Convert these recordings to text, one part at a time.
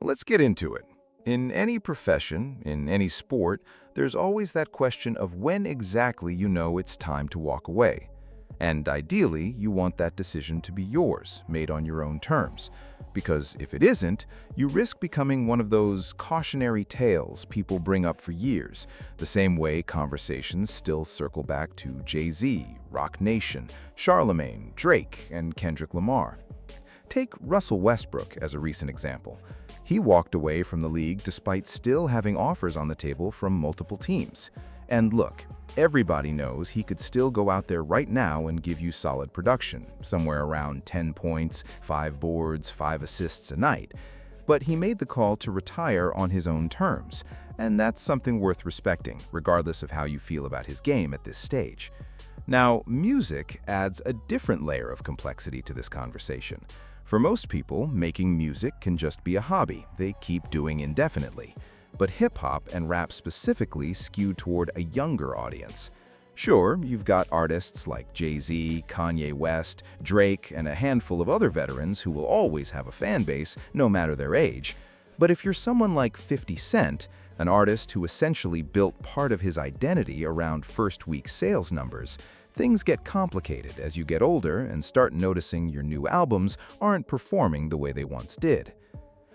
Let's get into it. In any profession, in any sport, there's always that question of when exactly you know it's time to walk away. And ideally, you want that decision to be yours, made on your own terms. Because if it isn't, you risk becoming one of those cautionary tales people bring up for years, the same way conversations still circle back to Jay-Z, Rock Nation, Charlemagne, Drake, and Kendrick Lamar. Take Russell Westbrook as a recent example. He walked away from the league despite still having offers on the table from multiple teams. And look, everybody knows he could still go out there right now and give you solid production, somewhere around 10 points, 5 boards, 5 assists a night. But he made the call to retire on his own terms, and that's something worth respecting, regardless of how you feel about his game at this stage. Now, music adds a different layer of complexity to this conversation. For most people, making music can just be a hobby they keep doing indefinitely. But hip-hop and rap specifically skew toward a younger audience. Sure, you've got artists like Jay-Z, Kanye West, Drake, and a handful of other veterans who will always have a fan base, no matter their age. But if you're someone like 50 Cent, an artist who essentially built part of his identity around first-week sales numbers, things get complicated as you get older and start noticing your new albums aren't performing the way they once did.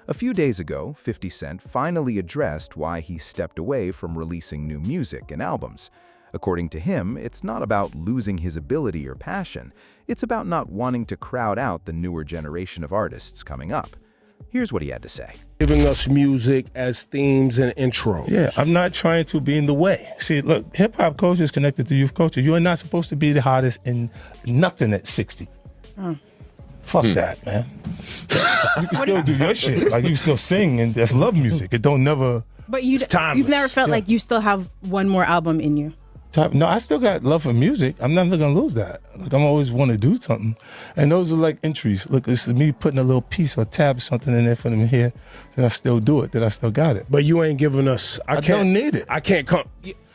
A few days ago, 50 Cent finally addressed why he stepped away from releasing new music and albums. According to him, it's not about losing his ability or passion, it's about not wanting to crowd out the newer generation of artists coming up. Here's what he had to say. Giving us music as themes and intros. Yeah, I'm not trying to be in the way. See, look, hip-hop culture is connected to youth culture. You are not supposed to be the hottest in nothing at 60. Fuck that, man. You can still do your shit. Like, you can still sing, and that's love music. It don't never... But you've never felt like you still have one more album in you. No, I still got love for music. I'm never gonna lose that. Like, I'm always want to do something, and those are like entries. Look, this is me putting a little piece or tab something in there for them here. That I still do it. That I still got it. But you ain't giving us. I don't need it. I can't come.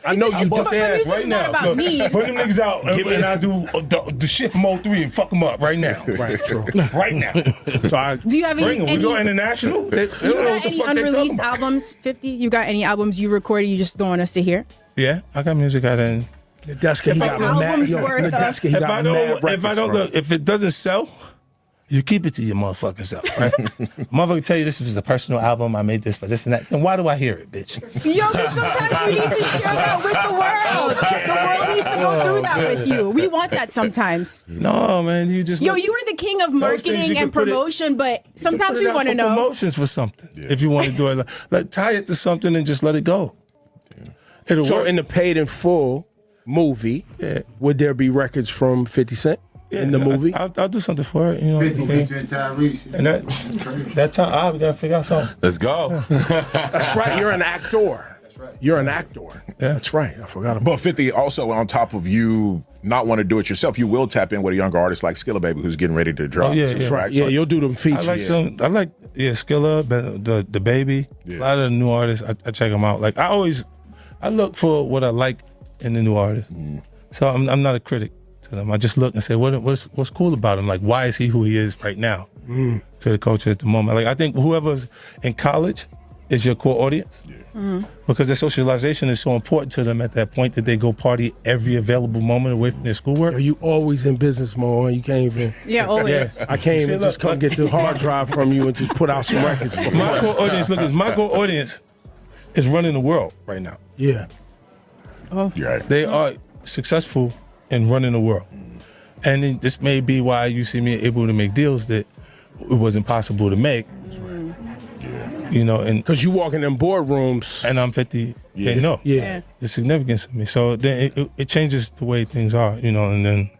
I know you bust their ass right now. About me. Put them niggas out, and I do the shit from 03 and fuck them up right now. Right, true. Right now. So do you have any? We go international. They don't know what the any fuck unreleased albums? 50. You got any albums you recorded? You just don't want us to hear? Yeah, I got music out in. Nadeska, he got mad. If it doesn't sell, you keep it to your motherfucking self, right? Motherfucker tell you this was a personal album, I made this for this and that. Then why do I hear it, bitch? Yo, because sometimes you need to share that with the world. The world needs to go through that with you. We want that sometimes. No, man, you just... Yo, you were the king of marketing and promotion, but sometimes we want to know. Promotions for something, if you want to do it. Like, tie it to something and just let it go. It'll So work. in the paid in full movie, would there be records from 50 Cent in the movie? I'll do something for it. You know, 50 featuring Tyrese. And that time, we gotta figure out something. Let's go. That's right. You're an actor. That's right. You're an actor. Yeah. That's right. I forgot about. But 50 also, on top of you not want to do it yourself, you will tap in with a younger artist like Skilla Baby who's getting ready to drop. Oh, yeah, That's right. Yeah, you'll do them features. I like Skilla, the Baby. Yeah. A lot of the new artists, I check them out. Like I look for what I like in the new artist. So I'm not a critic to them. I just look and say, what's cool about him? Like, why is he who he is right now to the culture at the moment? Like, I think whoever's in college is your core audience because their socialization is so important to them at that point that they go party every available moment away from their schoolwork. You always in business mode. You can't even. Yeah, always. I can't even just come get the hard drive from you and just put out some records. My core audience is running the world right now. Yeah. They are successful in running the world. And this may be why you see me able to make deals that it wasn't possible to make. You know, and because you walk in them boardrooms and I'm 50, they know the significance of me. So then it changes the way things are, you know, and then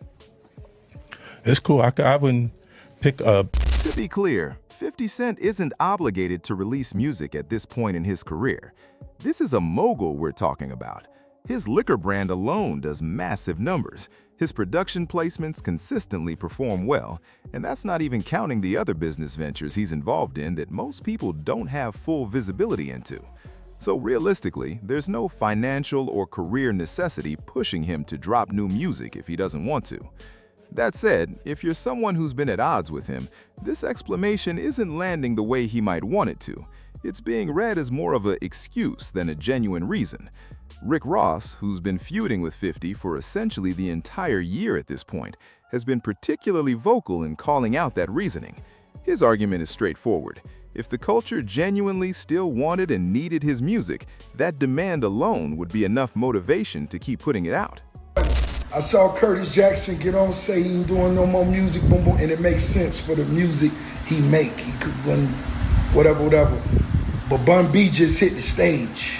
it's cool. I wouldn't pick up. To be clear, 50 Cent isn't obligated to release music at this point in his career. This is a mogul we're talking about. His liquor brand alone does massive numbers. His production placements consistently perform well, and that's not even counting the other business ventures he's involved in that most people don't have full visibility into. So realistically, there's no financial or career necessity pushing him to drop new music if he doesn't want to. That said, if you're someone who's been at odds with him, this explanation isn't landing the way he might want it to. It's being read as more of an excuse than a genuine reason. Rick Ross, who's been feuding with 50 for essentially the entire year at this point, has been particularly vocal in calling out that reasoning. His argument is straightforward. If the culture genuinely still wanted and needed his music, that demand alone would be enough motivation to keep putting it out. I saw Curtis Jackson get on, say he ain't doing no more music, boom, boom, and it makes sense for the music he make. He could run whatever. But Bun B just hit the stage.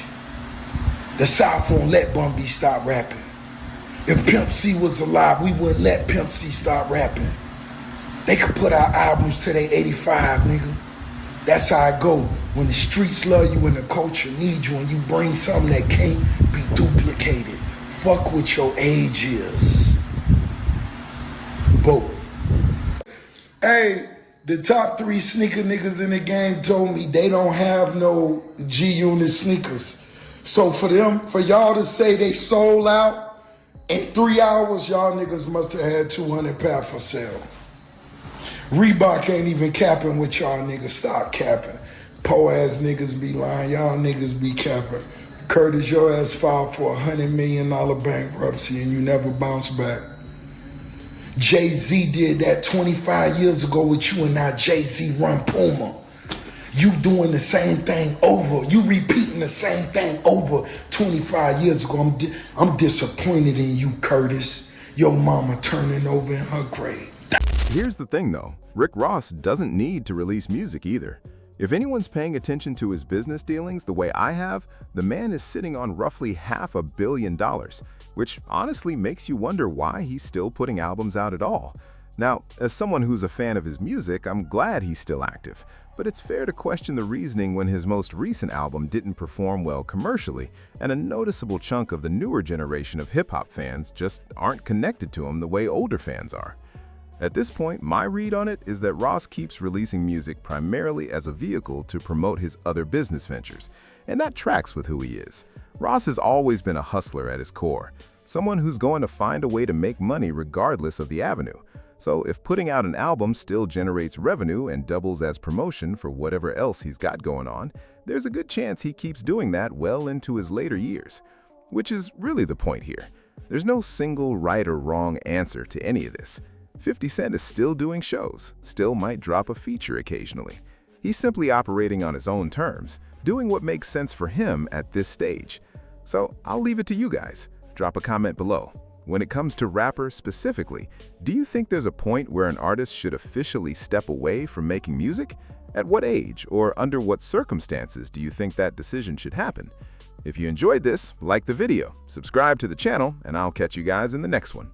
The South won't let Bun B stop rapping. If Pimp C was alive, we wouldn't let Pimp C stop rapping. They could put out albums till they 85, nigga. That's how it go. When the streets love you and the culture needs you and you bring something that can't be duplicated. Fuck what your age is. Boom. Hey, the top 3 sneaker niggas in the game told me they don't have no G-Unit sneakers. So for y'all to say they sold out in 3 hours, y'all niggas must have had 200 pair for sale. Reebok ain't even capping with y'all niggas. Stop capping. Po-ass niggas be lying. Y'all niggas be capping. Curtis, your ass filed for $100 million bankruptcy and you never bounced back. Jay-Z did that 25 years ago with you and now Jay-Z run Puma. You doing the same thing over. You repeating the same thing over 25 years ago. I'm disappointed in you, Curtis. Your mama turning over in her grave. Here's the thing though, Rick Ross doesn't need to release music either. If anyone's paying attention to his business dealings the way I have, the man is sitting on roughly $500 million, which honestly makes you wonder why he's still putting albums out at all. Now, as someone who's a fan of his music, I'm glad he's still active, but it's fair to question the reasoning when his most recent album didn't perform well commercially, and a noticeable chunk of the newer generation of hip-hop fans just aren't connected to him the way older fans are. At this point, my read on it is that Ross keeps releasing music primarily as a vehicle to promote his other business ventures, and that tracks with who he is. Ross has always been a hustler at his core, someone who's going to find a way to make money regardless of the avenue. So if putting out an album still generates revenue and doubles as promotion for whatever else he's got going on, there's a good chance he keeps doing that well into his later years. Which is really the point here. There's no single right or wrong answer to any of this. 50 Cent is still doing shows, still might drop a feature occasionally. He's simply operating on his own terms, doing what makes sense for him at this stage. So I'll leave it to you guys. Drop a comment below. When it comes to rappers specifically, do you think there's a point where an artist should officially step away from making music? At what age or under what circumstances do you think that decision should happen? If you enjoyed this, like the video, subscribe to the channel, and I'll catch you guys in the next one.